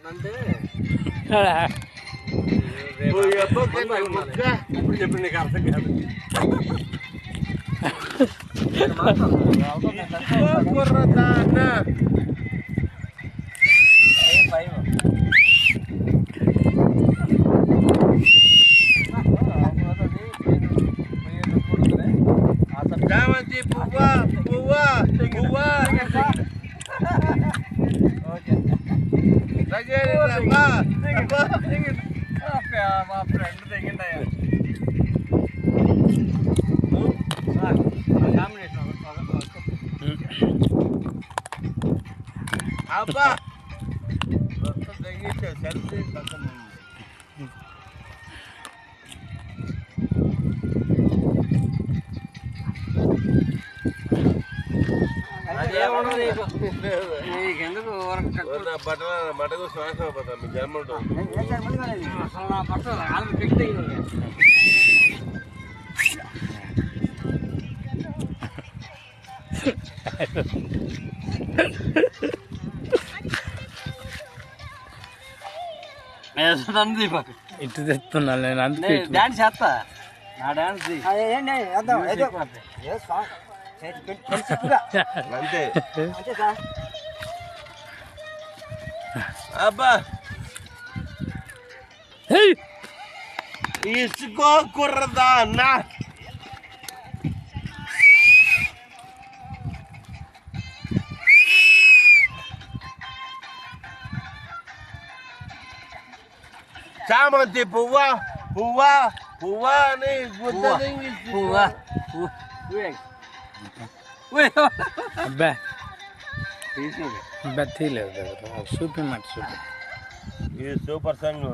అంటే ఇప్పుడు చెప్పి నీకు అర్థం కాదు. చామంతి పువ్వా పువ్వా పువ్వా మా ఫ్రెండ్ తెగిండయ్యా అబ్బా తెగించా సెల్ఫీ పక్కన నీకెందుకు బట్టలు మటకు శ్వాస అయిపోతాం మీ జన్మ ఉంటుంది. అసలు నా బట్టలు ఆమె పెట్టి ఇటు తెస్తున్నా నేను అందుకే డాన్స్ చేస్తా నా డాన్స్ అంతే అబ్బా ఇసుకో కుర్రదా అన్నా చామంతి పువ్వా పువ్వా పువ్వా అని పువ్వా అబ్బా అబ్బా తీయలేదు చూపి మాట చూపి ఇది సూపర్ సాంగ్.